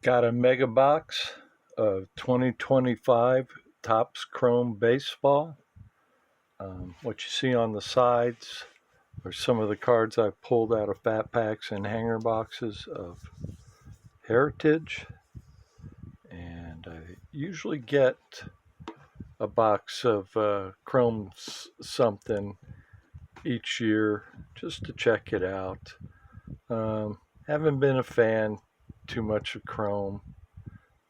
Got a mega box of 2025 Topps Chrome Baseball. What you see on the sides are some of the cards I've pulled out of fat packs and hanger boxes of Heritage. And I usually get a box of Chrome something each year just to check it out. Haven't been a fan too much of Chrome.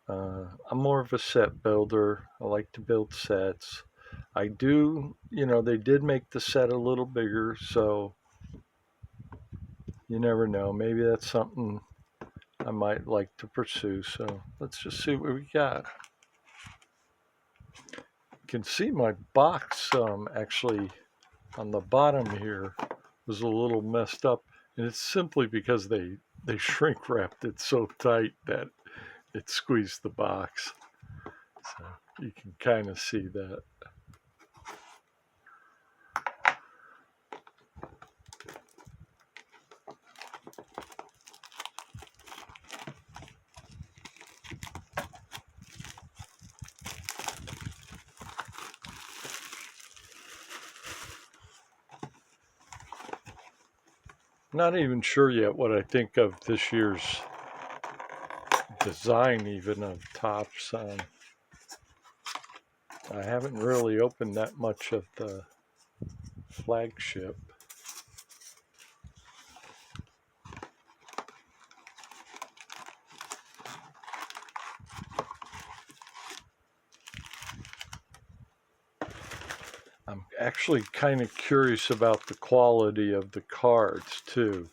I'm more of a set builder. I like to build sets. I do, they did make the set a little bigger, so you never know. Maybe that's something I might like to pursue. So let's just see what we got. You can see my box actually on the bottom here was a little messed up, and it's simply because they shrink wrapped it so tight that it squeezed the box. So you can kind of see that. Not even sure yet what I think of this year's design even of Topps. I haven't really opened that much of the flagship. I'm actually kind of curious about the quality of the cards too,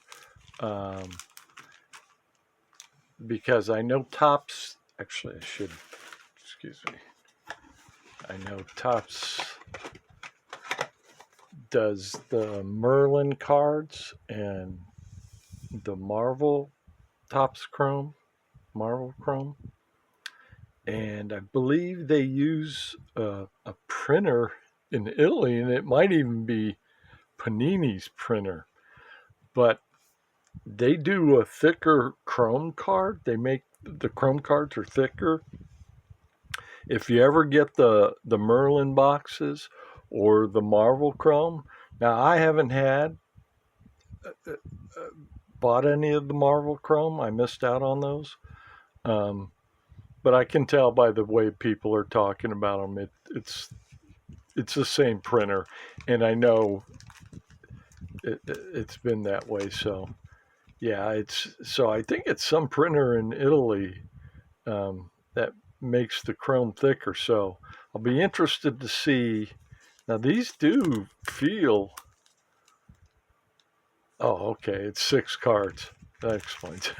because I know Topps, actually excuse me, I know Topps does the Merlin cards and the Marvel Topps Chrome, Marvel Chrome, and I believe they use a printer in Italy, and it might even be Panini's printer, but they do a thicker Chrome card. They make the Chrome cards are thicker. If you ever get the Merlin boxes or the Marvel Chrome, now I haven't bought any of the Marvel Chrome. I missed out on those. But I can tell by the way people are talking about them, it's the same printer, and I know it's been that way. So yeah, so I think it's some printer in Italy that makes the Chrome thicker. So I'll be interested to see. Now these do feel. Oh, okay, it's 6 cards. That explains.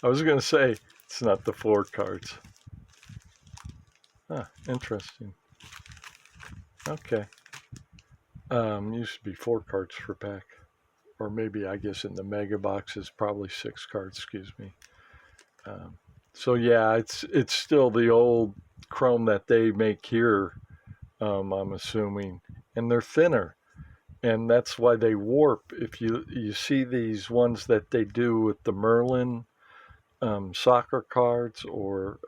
I was going to say it's not the 4 cards. Huh, interesting. Okay. Used to be 4 cards per pack. Or maybe, I guess, in the mega box is probably 6 cards, excuse me. So yeah, it's still the old Chrome that they make here, I'm assuming. And they're thinner. And that's why they warp. If you see these ones that they do with the Merlin soccer cards or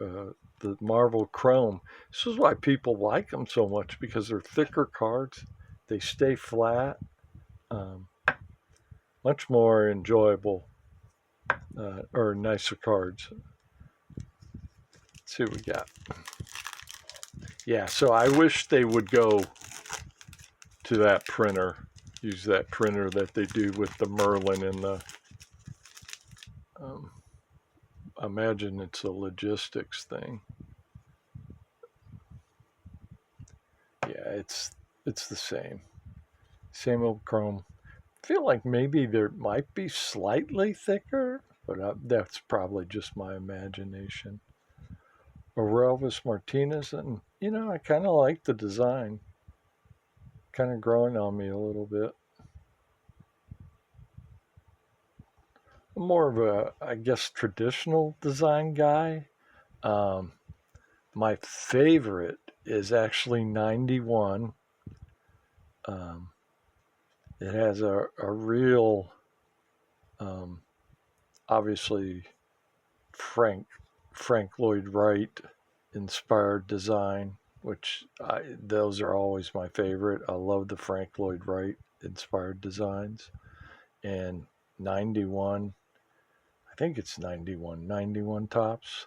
the Marvel Chrome, this is why people like them so much, because they're thicker cards. They stay flat. Much more enjoyable or nicer cards. Let's see what we got. Yeah, so I wish they would go to that printer, use that printer that they do with the Merlin and the I imagine it's a logistics thing. Yeah, it's the same old Chrome. I feel like maybe there might be slightly thicker, but that's probably just my imagination. Orelvis Martinez, and I kind of like the design. Kind of growing on me a little bit. I'm more of a, I guess, traditional design guy. My favorite is actually 91. It has a real, obviously, Frank Frank Lloyd Wright inspired design, which those are always my favorite. I love the Frank Lloyd Wright inspired designs. And 91, I think it's 91 tops.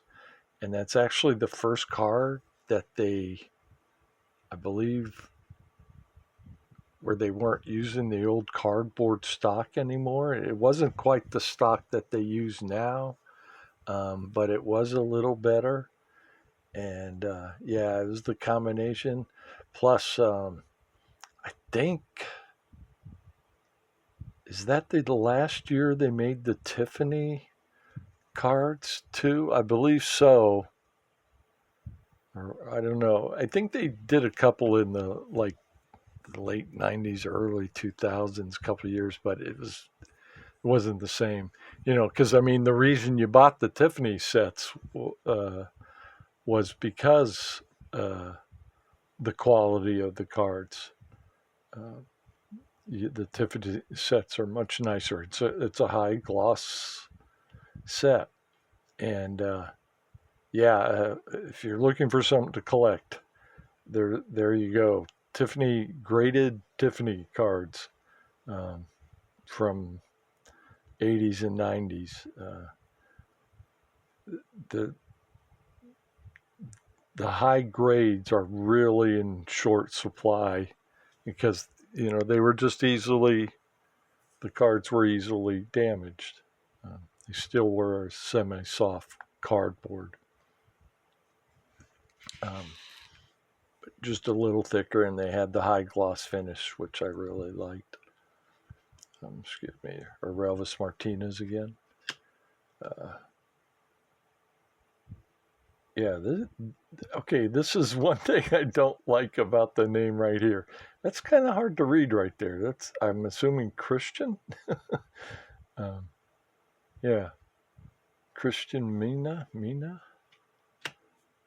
And that's actually the first car that they, I believe, where they weren't using the old cardboard stock anymore. It wasn't quite the stock that they use now, but it was a little better. And yeah, it was the combination. Plus, I think, is that the last year they made the Tiffany cards too? I believe so. Or I don't know. I think they did a couple in the late 90s, early 2000s, couple of years, but it wasn't the same, because I mean the reason you bought the Tiffany sets was because the quality of the cards. The Tiffany sets are much nicer. It's a high gloss set, and yeah, if you're looking for something to collect, there you go. Tiffany graded Tiffany cards from 80s and 90s. The high grades are really in short supply because they were just the cards were easily damaged. They still were a semi-soft cardboard, but just a little thicker, and they had the high gloss finish, which I really liked. Excuse me, Elvis Martinez again. Yeah, this is one thing I don't like about the name right here. That's kind of hard to read right there. I'm assuming Christian. Yeah, Christian Mina,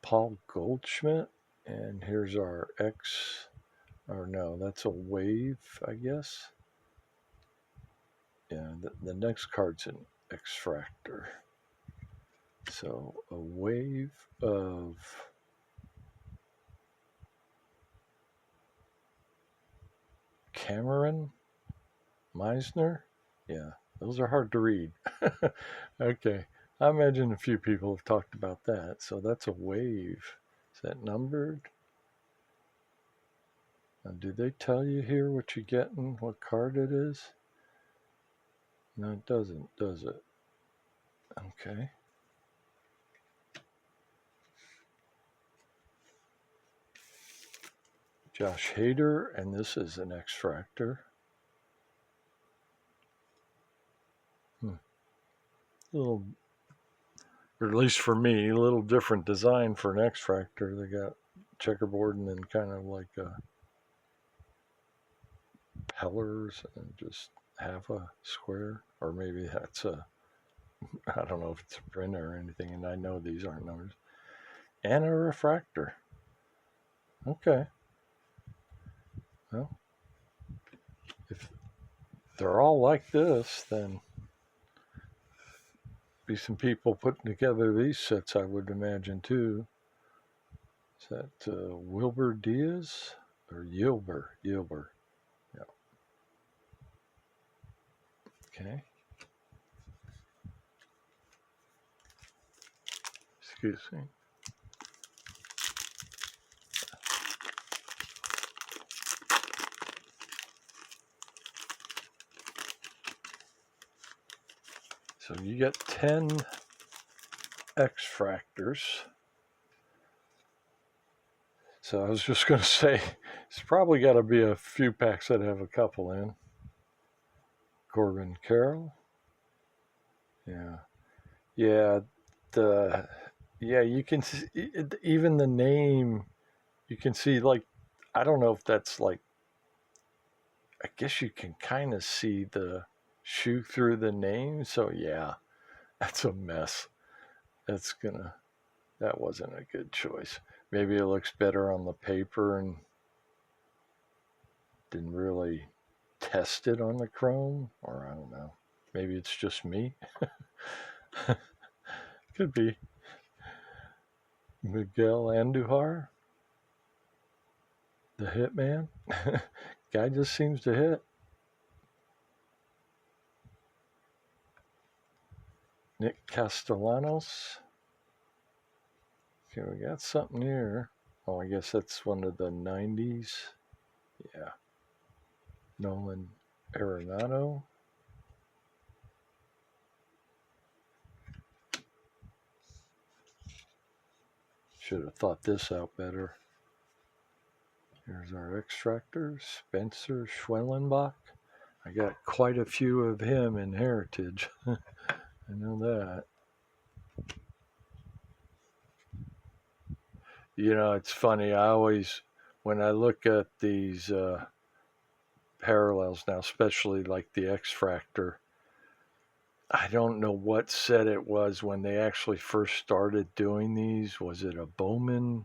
Paul Goldschmidt, and here's our X, or no, that's a wave, I guess. Yeah, the next card's an X-Fractor. So a wave of Cameron Meisner. Yeah, those are hard to read. Okay, I imagine a few people have talked about that. So that's a wave. Is that numbered? Now, do they tell you here what you're getting, what card it is? No, it doesn't, does it? Okay. Josh Hader, and this is an X-Fractor. Little, or at least for me, a little different design for an X-Fractor. They got checkerboard and then kind of like pillars and just half a square, or maybe that's I don't know if it's a printer or anything, and I know these aren't numbers. And a refractor. Okay. Well, if they're all like this, then be some people putting together these sets, I would imagine too. Is that Wilbur Diaz or Yilber? Yilber. Yeah. Okay. Excuse me. So you get 10 X-Fractors. So I was just going to say, it's probably got to be a few packs that have a couple in. Corbin Carroll. Yeah. Yeah. You can see, even the name, you can see, like, I don't know if that's like, I guess you can kind of see the shoe through the name. So yeah, that's a mess. That wasn't a good choice. Maybe it looks better on the paper and didn't really test it on the chrome, or I don't know. Maybe it's just me. Could be. Miguel Andujar, the hitman. Guy just seems to hit. Nick Castellanos. Okay, we got something here. Oh, I guess that's one of the 90s. Yeah. Nolan Arenado. Should have thought this out better. Here's our X-Fractor, Spencer Schwellenbach. I got quite a few of him in Heritage. I know that. You know, it's funny. I always, when I look at these parallels now, especially like the X-Fractor, I don't know what set it was when they actually first started doing these. Was it a Bowman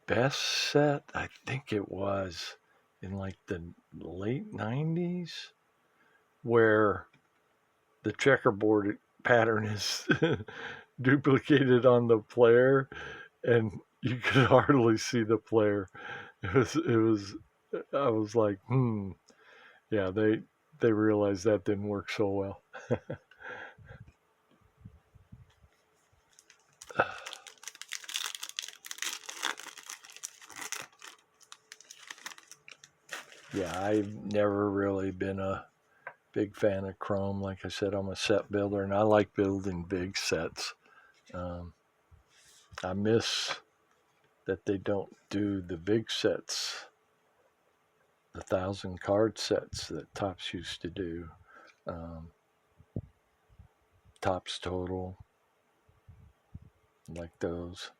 Best set? I think it was in like the late 90s, where the checkerboard pattern is duplicated on the player and you could hardly see the player. I was like, yeah, they realized that didn't work so well. Yeah, I've never really been a big fan of chrome. Like I said, I'm a set builder and I like building big sets. I miss that they don't do the big sets, the 1,000 card sets that Topps used to do. Topps Total, like those.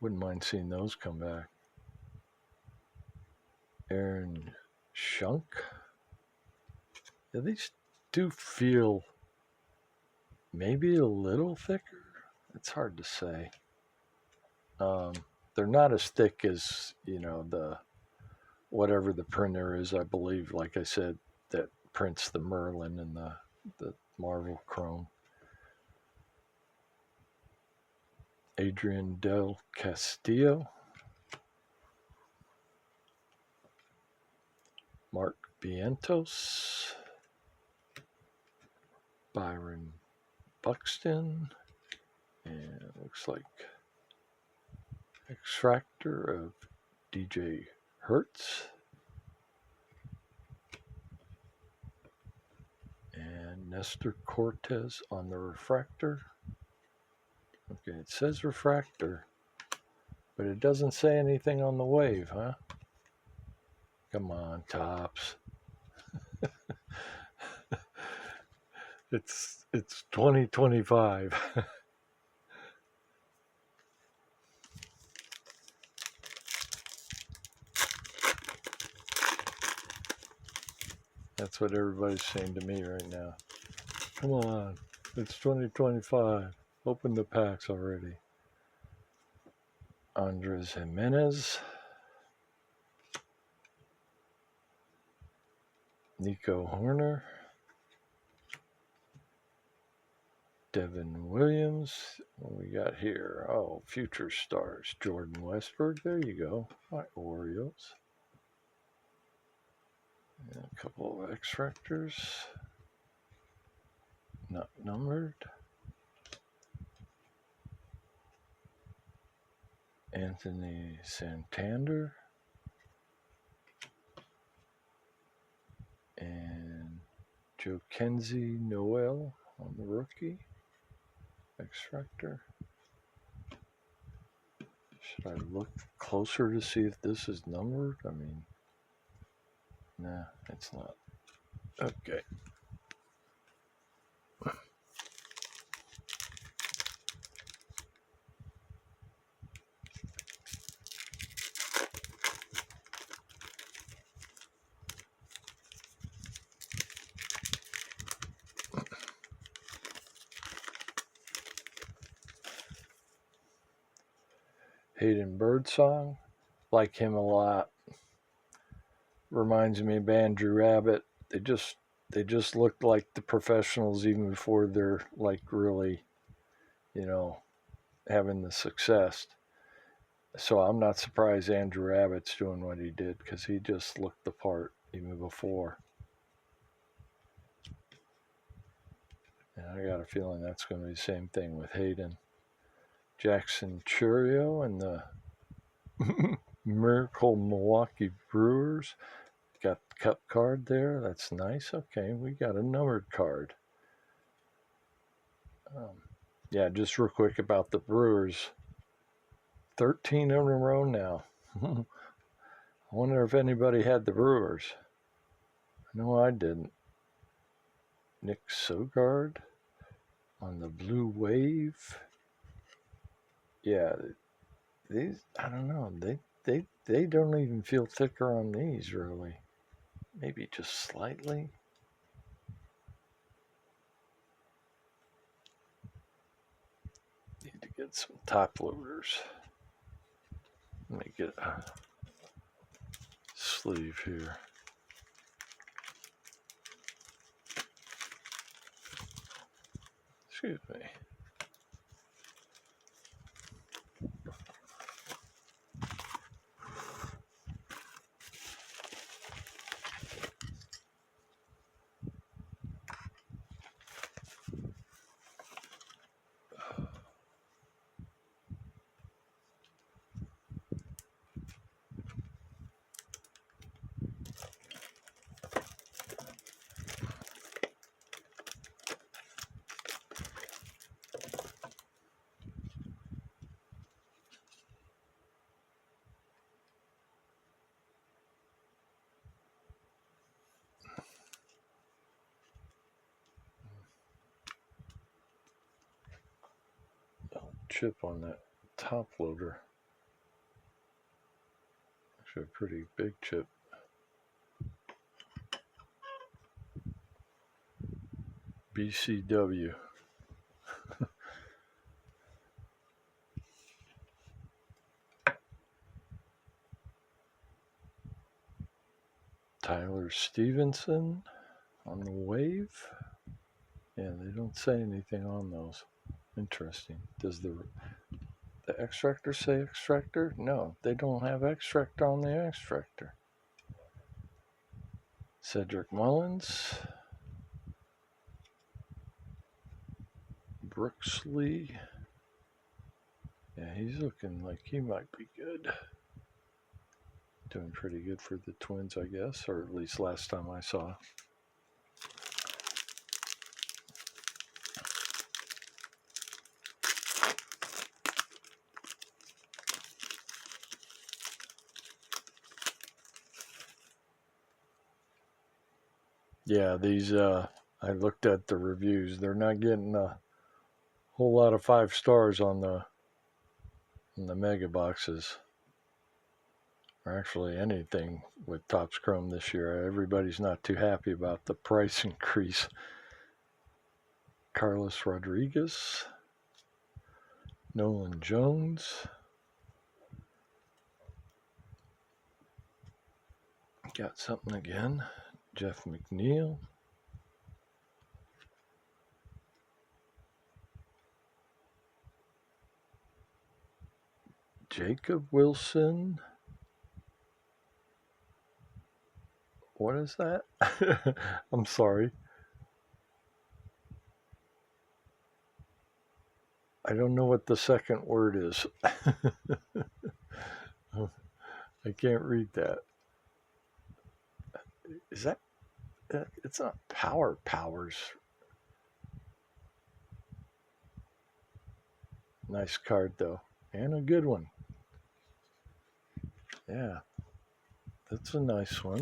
Wouldn't mind seeing those come back. Aaron Shunk. Yeah, these do feel maybe a little thicker. It's hard to say. They're not as thick as, the whatever the printer is, I believe, like I said, that prints the Merlin and the Marvel Chrome. Adrian Del Castillo. Mark Vientos. Byron Buxton. And it looks like X-Fractor of DJ Hertz. And Nestor Cortez on the refractor. Okay, it says refractor, but it doesn't say anything on the wave, huh? Come on, Topps. It's 2025. That's what everybody's saying to me right now. Come on, it's 2025. Open the packs already. Andres Jimenez. Nico Horner. Devin Williams. What we got here? Oh, future stars. Jordan Westberg. There you go. My Orioles. And a couple of X-Fractors. Not numbered. Anthony Santander. And Joe Kenzie Noel on the rookie. X-Fractor. Should I look closer to see if this is numbered? I mean, nah, it's not. Okay. Hayden Birdsong, like him a lot. Reminds me of Andrew Abbott. They just looked like the professionals even before they're like really, having the success. So I'm not surprised Andrew Abbott's doing what he did, because he just looked the part even before. And I got a feeling that's going to be the same thing with Hayden. Jackson Churio and the Miracle Milwaukee Brewers. Got the cup card there. That's nice. Okay, we got a numbered card. Yeah, just real quick about the Brewers. 13 in a row now. I wonder if anybody had the Brewers. No, I didn't. Nick Sogard on the Blue Wave. Yeah, these, I don't know. They don't even feel thicker on these, really. Maybe just slightly. Need to get some top loaders. Let me get a sleeve here. Excuse me. Chip on that top loader. Actually, a pretty big chip. BCW. Tyler Stevenson on the Wave. Yeah, they don't say anything on those. Interesting. Does the X-Fractor say X-Fractor? No, they don't have X-Fractor on the X-Fractor. Cedric Mullins. Brooksley. Yeah, he's looking like he might be good. Doing pretty good for the Twins, I guess, or at least last time I saw. Yeah, these, I looked at the reviews. They're not getting a whole lot of 5 stars on the mega boxes. Or actually anything with Topps Chrome this year. Everybody's not too happy about the price increase. Carlos Rodriguez. Nolan Jones. Got something again. Jeff McNeil. Jacob Wilson. What is that? I'm sorry. I don't know what the second word is. I can't read that. Is that? It's not Powers. Nice card, though. And a good one. Yeah. That's a nice one.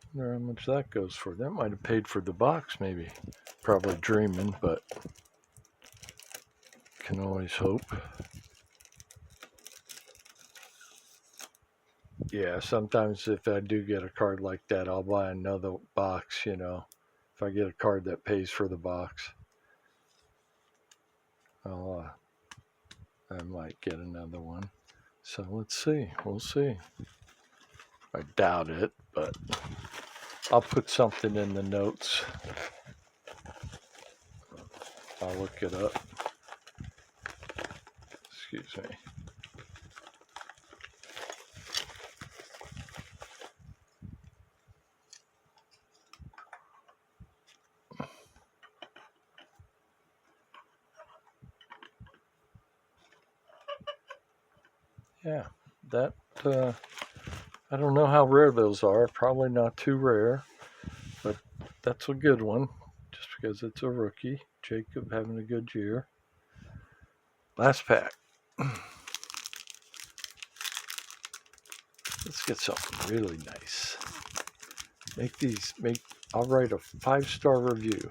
I wonder how much that goes for. That might have paid for the box, maybe. Probably dreaming, but can always hope. Yeah, sometimes if I do get a card like that, I'll buy another box, you know. If I get a card that pays for the box, I might get another one. So let's see. We'll see. I doubt it, but I'll put something in the notes. I'll look it up. Excuse me. Yeah, that, I don't know how rare those are. Probably not too rare, but that's a good one just because it's a rookie. Jacob having a good year. Last pack. Let's get something really nice. I'll write a 5-star review.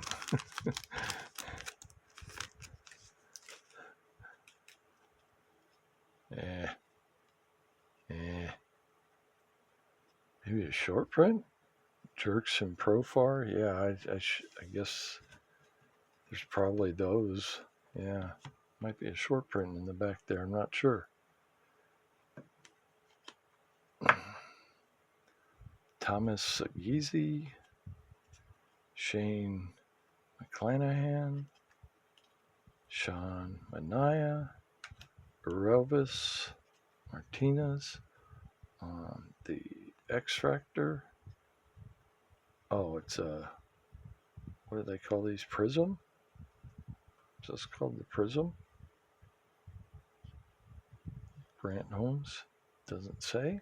Maybe a short print? Jerks and Profar? Yeah, I guess there's probably those. Yeah, might be a short print in the back there. I'm not sure. Thomas Geezy, Shane McClanahan, Sean Manaya, Elvis Martinez, the X-Fractor. Oh, it's what do they call these? Prism? Is this called the Prism? Grant Holmes? Doesn't say.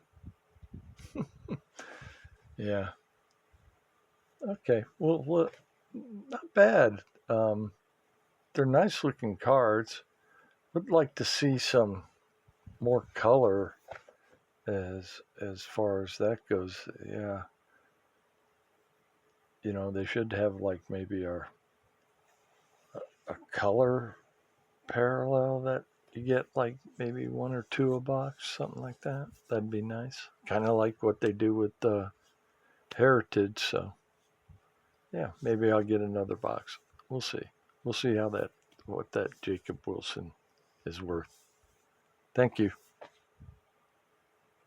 Yeah. Okay. Well, not bad. They're nice looking cards. Would like to see some more color as far as that goes. Yeah. They should have like maybe a color parallel that you get like maybe 1 or 2 a box, something like that. That'd be nice. Kind of like what they do with the Heritage. So yeah, maybe I'll get another box. We'll see. We'll see what that Jacob Wilson is worth. Thank you.